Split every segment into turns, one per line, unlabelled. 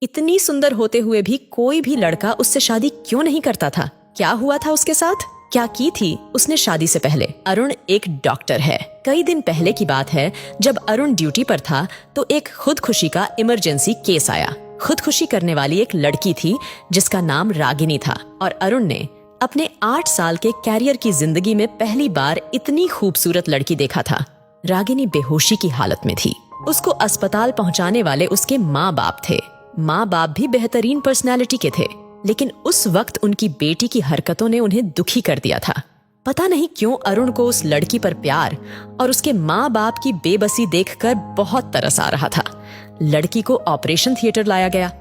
इतनी सुंदर होते हुए भी कोई भी लड़का उससे शादी क्यों नहीं करता था? क्या हुआ था उसके साथ? क्या की थी उसने शादी से पहले? अरुण एक डॉक्टर है। कई दिन पहले की बात है, जब अरुण ड्यूटी पर था तो एक खुदकुशी का इमरजेंसी केस आया। खुदकुशी करने वाली एक लड़की थी जिसका नाम रागिनी था, और अरुण ने अपने 8 साल के कैरियर की जिंदगी में पहली बार इतनी खूबसूरत लड़की देखा था। रागिनी बेहोशी की हालत में थी। उसको अस्पताल पहुंचाने वाले उसके माँ बाप थे। माँ बाप भी बेहतरीन पर्सनैलिटी के थे, लेकिन उस वक्त उनकी बेटी की हरकतों ने उन्हें दुखी कर दिया था। पता नहीं क्यों अरुण को उस लड़की पर प्यार और उसके माँ बाप की बेबसी देखकर बहुत तरस आ रहा था। लड़की को ऑपरेशन थिएटर लाया गया।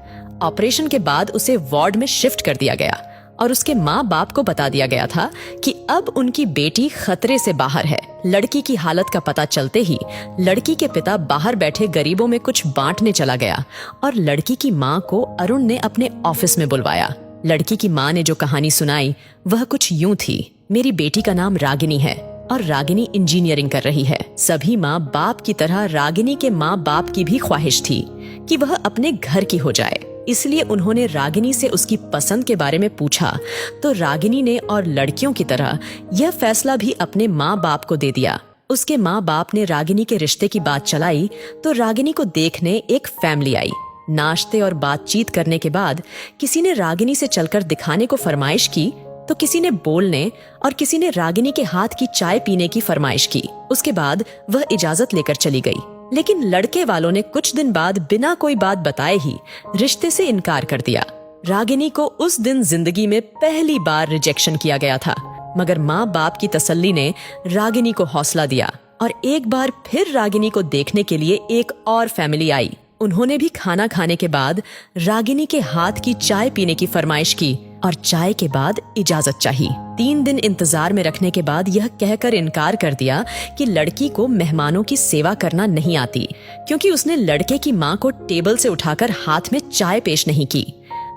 ऑपरेशन के बाद उसे वार्ड में शिफ्ट कर दिया गया और उसके माँ बाप को बता दिया गया था कि अब उनकी बेटी खतरे से बाहर है। लड़की की हालत का पता चलते ही लड़की के पिता बाहर बैठे गरीबों में कुछ बांटने चला गया और लड़की की माँ को अरुण ने अपने ऑफिस में बुलवाया। लड़की की माँ ने जो कहानी सुनाई वह कुछ यूं थी। मेरी बेटी का नाम रागिनी है और रागिनी इंजीनियरिंग कर रही है। सभी माँ बाप की तरह रागिनी के माँ बाप की भी ख्वाहिश थी कि वह अपने घर की हो जाए, इसलिए उन्होंने रागिनी से उसकी पसंद के बारे में पूछा तो रागिनी ने और लड़कियों की तरह यह फैसला भी अपने माँ बाप को दे दिया। उसके माँ बाप ने रागिनी के रिश्ते की बात चलाई तो रागिनी को देखने एक फैमिली आई। नाश्ते और बातचीत करने के बाद किसी ने रागिनी से चलकर दिखाने को फरमाइश की तो किसी ने बोलने और किसी ने रागिनी के हाथ की चाय पीने की फरमाइश की। उसके बाद वह इजाजत लेकर चली गई, लेकिन लड़के वालों ने कुछ दिन बाद बिना कोई बात बताए ही रिश्ते से इनकार कर दिया। रागिनी को उस दिन जिंदगी में पहली बार रिजेक्शन किया गया था, मगर माँ बाप की तसल्ली ने रागिनी को हौसला दिया और एक बार फिर रागिनी को देखने के लिए एक और फैमिली आई। उन्होंने भी खाना खाने के बाद रागिनी के हाथ की चाय पीने की फरमाइश की और चाय के बाद इजाजत चाहिए। 3 दिन इंतजार में रखने के बाद यह कहकर इनकार कर दिया कि लड़की को मेहमानों की सेवा करना नहीं आती, क्योंकि उसने लड़के की माँ को टेबल से उठाकर हाथ में चाय पेश नहीं की,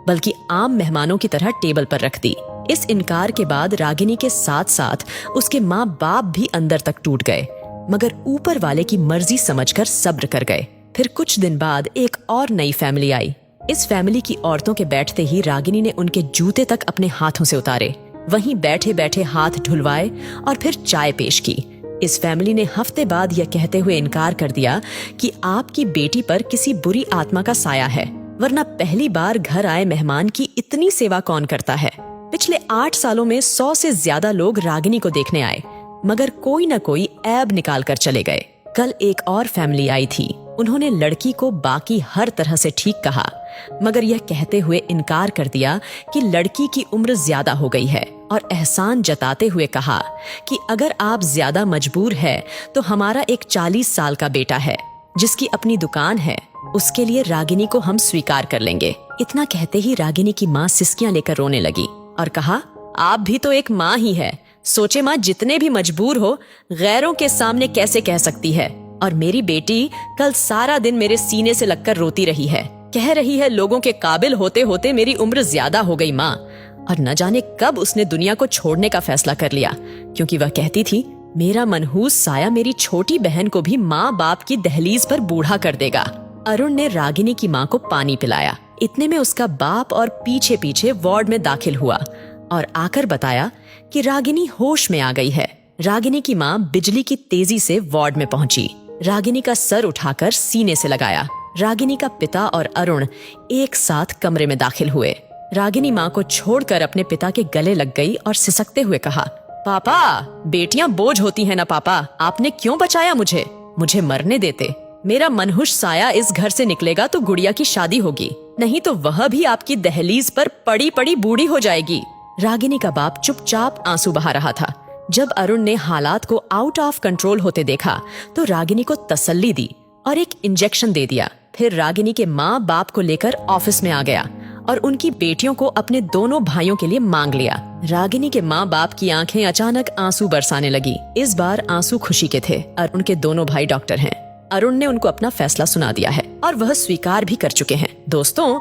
बल्कि आम मेहमानों की तरह टेबल पर रख दी। इस इनकार के बाद रागिनी के साथ साथ उसके माँ बाप भी अंदर तक टूट गए, मगर ऊपर वाले की मर्जी समझकर सब्र कर गए। फिर कुछ दिन बाद एक और नई फैमिली आई। इस फैमिली की औरतों के बैठते ही रागिनी ने उनके जूते तक अपने हाथों से उतारे, वहीं बैठे बैठे हाथ धुलवाए और फिर चाय पेश की। इस फैमिली ने हफ्ते बाद यह कहते हुए इनकार कर दिया कि आपकी बेटी पर किसी बुरी आत्मा का साया है, वरना पहली बार घर आए मेहमान की इतनी सेवा कौन करता है। पिछले 8 सालों में 100 से ज्यादा लोग रागिनी को देखने आए, मगर कोई न कोई ऐब निकाल कर चले गए। कल एक और फैमिली आई थी। उन्होंने लड़की को बाकी हर तरह से ठीक कहा, मगर यह कहते हुए इनकार कर दिया कि लड़की की उम्र ज्यादा हो गई है, और एहसान जताते हुए कहा कि अगर आप ज्यादा मजबूर है तो हमारा एक 40 साल का बेटा है जिसकी अपनी दुकान है, उसके लिए रागिनी को हम स्वीकार कर लेंगे। इतना कहते ही रागिनी की माँ सिसकियां लेकर रोने लगी और कहा, आप भी तो एक माँ ही है, सोचे माँ जितने भी मजबूर हो गैरों के सामने कैसे कह सकती है। और मेरी बेटी कल सारा दिन मेरे सीने से लगकर रोती रही है, कह रही है लोगों के काबिल होते होते मेरी उम्र ज्यादा हो गई माँ। और न जाने कब उसने दुनिया को छोड़ने का फैसला कर लिया, क्योंकि वह कहती थी मेरा मनहूस साया मेरी छोटी बहन को भी माँ बाप की दहलीज पर बूढ़ा कर देगा। अरुण ने रागिनी की माँ को पानी पिलाया। इतने में उसका बाप और पीछे पीछे वार्ड में दाखिल हुआ और आकर बताया कि रागिनी होश में आ गई है। रागिनी की माँ बिजली की तेजी से वार्ड में पहुंची। रागिनी का सर उठाकर सीने से लगाया। रागिनी का पिता और अरुण एक साथ कमरे में दाखिल हुए। रागिनी माँ को छोड़कर अपने पिता के गले लग गई और सिसकते हुए कहा, पापा, बेटियां बोझ होती हैं ना पापा, आपने क्यों बचाया मुझे मरने देते। मेरा मनहुष साया इस घर से निकलेगा तो गुड़िया की शादी होगी, नहीं तो वह भी आपकी दहलीज पर पड़ी पड़ी बूढ़ी हो जाएगी। रागिनी का बाप चुपचाप आंसू बहा रहा था। जब अरुण ने हालात को आउट ऑफ कंट्रोल होते देखा तो रागिनी को तसल्ली दी और एक इंजेक्शन दे दिया। फिर रागिनी के माँ बाप को लेकर ऑफिस में आ गया और उनकी बेटियों को अपने दोनों भाइयों के लिए मांग लिया। रागिनी के माँ बाप की आंखें अचानक आंसू बरसाने लगी। इस बार आंसू खुशी के थे। अरुण के दोनों भाई डॉक्टर हैं। अरुण ने उनको अपना फैसला सुना दिया है और वह स्वीकार भी कर चुके हैं। दोस्तों,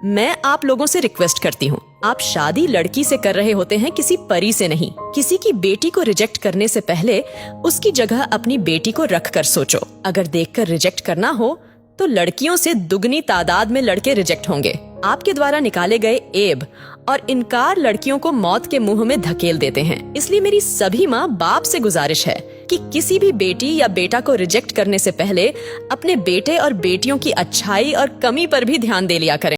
मैं आप लोगों से रिक्वेस्ट करती हूँ, आप शादी लड़की से कर रहे होते हैं, किसी परी से नहीं। किसी की बेटी को रिजेक्ट करने से पहले उसकी जगह अपनी बेटी को रख कर सोचो। अगर देखकर रिजेक्ट करना हो तो लड़कियों से दुगनी तादाद में लड़के रिजेक्ट होंगे। आपके द्वारा निकाले गए एब और इनकार लड़कियों को मौत के मुंह में धकेल देते हैं। इसलिए मेरी सभी माँ बाप से गुजारिश है कि किसी भी बेटी या बेटा को रिजेक्ट करने से पहले अपने बेटे और बेटियों की अच्छाई और कमी पर भी ध्यान दे लिया करें।